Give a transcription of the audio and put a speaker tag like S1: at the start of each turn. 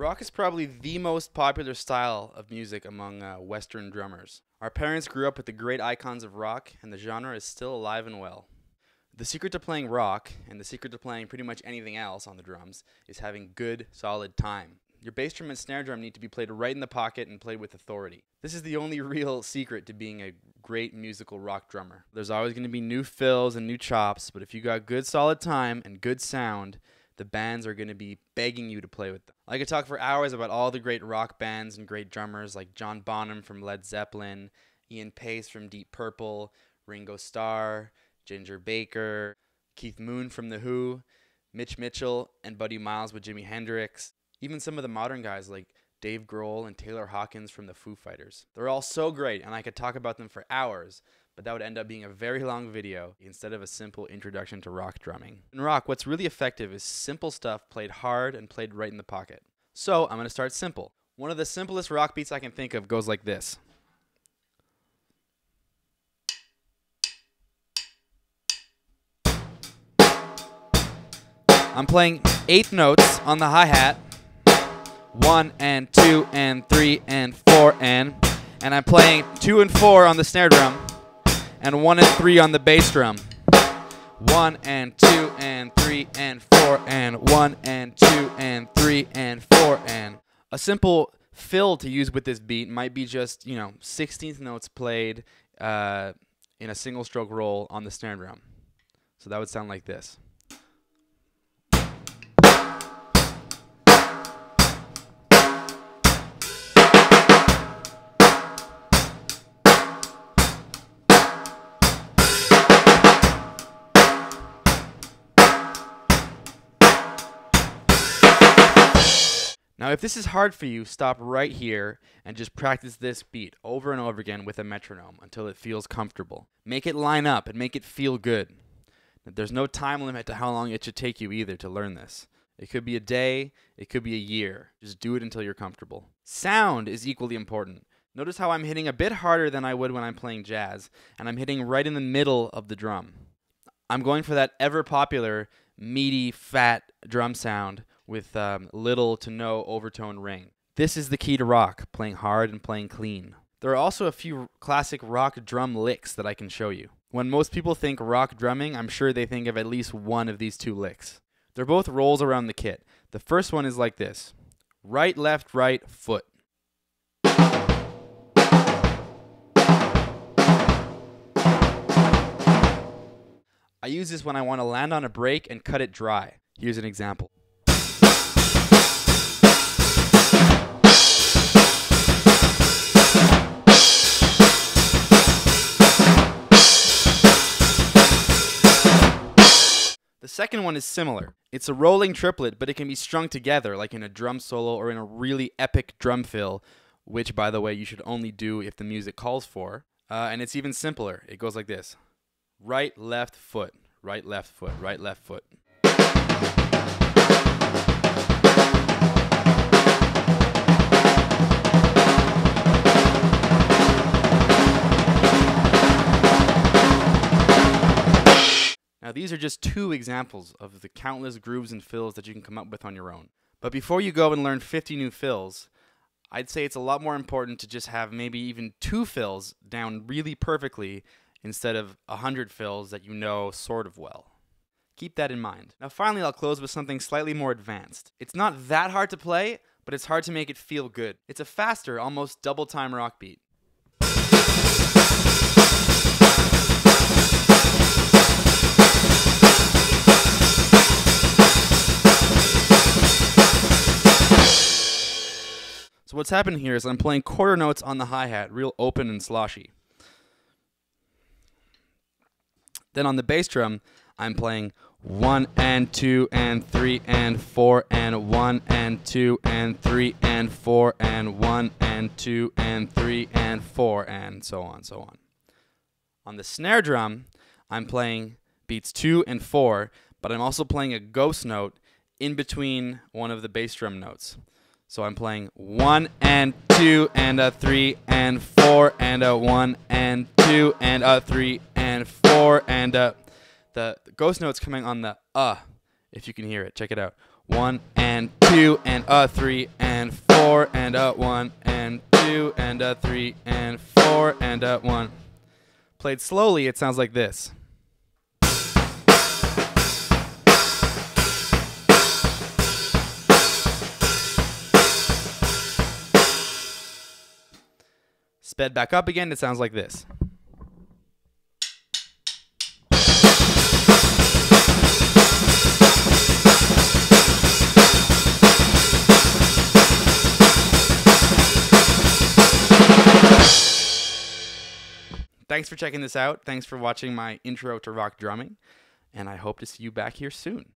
S1: Rock is probably the most popular style of music among Western drummers. Our parents grew up with the great icons of rock, and the genre is still alive and well. The secret to playing rock, and the secret to playing pretty much anything else on the drums, is having good, solid time. Your bass drum and snare drum need to be played right in the pocket and played with authority. This is the only real secret to being a great musical rock drummer. There's always going to be new fills and new chops, but if you got good solid time and good sound, the bands are going to be begging you to play with them. I could talk for hours about all the great rock bands and great drummers like John Bonham from Led Zeppelin, Ian Paice from Deep Purple, Ringo Starr, Ginger Baker, Keith Moon from The Who, Mitch Mitchell and Buddy Miles with Jimi Hendrix, even some of the modern guys like Dave Grohl and Taylor Hawkins from the Foo Fighters. They're all so great, and I could talk about them for hours, but that would end up being a very long video instead of a simple introduction to rock drumming. In rock, what's really effective is simple stuff played hard and played right in the pocket. So I'm going to start simple. One of the simplest rock beats I can think of goes like this. I'm playing 8 notes on the hi-hat. 1 and 2 and 3 and 4 and I'm playing 2 and 4 on the snare drum and 1 and 3 on the bass drum. 1 and 2 and 3 and 4 and 1 and 2 and 3 and 4 and. A simple fill to use with this beat might be just, 16th notes played in a single stroke roll on the snare drum. So that would sound like this. Now, if this is hard for you, stop right here and just practice this beat over and over again with a metronome until it feels comfortable. Make it line up and make it feel good. There's no time limit to how long it should take you either to learn this. It could be a day, it could be a year. Just do it until you're comfortable. Sound is equally important. Notice how I'm hitting a bit harder than I would when I'm playing jazz, and I'm hitting right in the middle of the drum. I'm going for that ever popular, meaty, fat drum sound with little to no overtone ring. This is the key to rock, playing hard and playing clean. There are also a few classic rock drum licks that I can show you. When most people think rock drumming, I'm sure they think of at least one of these 2 licks. They're both rolls around the kit. The first one is like this. Right, left, right, foot. I use this when I want to land on a break and cut it dry. Here's an example. The second one is similar. It's a rolling triplet, but it can be strung together like in a drum solo or in a really epic drum fill, which, by the way, you should only do if the music calls for. And it's even simpler. It goes like this. Right, left, foot. Right, left, foot. Right, left, foot. Now, these are just 2 examples of the countless grooves and fills that you can come up with on your own. But before you go and learn 50 new fills, I'd say it's a lot more important to just have maybe even 2 fills down really perfectly instead of 100 fills that you know sort of well. Keep that in mind. Now, finally, I'll close with something slightly more advanced. It's not that hard to play, but it's hard to make it feel good. It's a faster, almost double-time rock beat. So what's happening here is I'm playing quarter notes on the hi-hat, real open and sloshy. Then on the bass drum, I'm playing 1 and 2 and 3 and 4 and 1 and 2 and 3 and 4 and 1 and 2 and 3 and 4 and so on, so on. On the snare drum, I'm playing beats 2 and 4, but I'm also playing a ghost note in between one of the bass drum notes. So I'm playing 1 and 2 and a 3 and 4 and a 1 and 2 and a 3 and 4 and the ghost note's coming on the if you can hear it. Check it out. 1 and 2 and a 3 and 4 and a 1 and 2 and a 3 and 4 and a 1. Played slowly, it sounds like this. Sped back up again, it sounds like this. Thanks for checking this out. Thanks for watching my intro to rock drumming, and I hope to see you back here soon.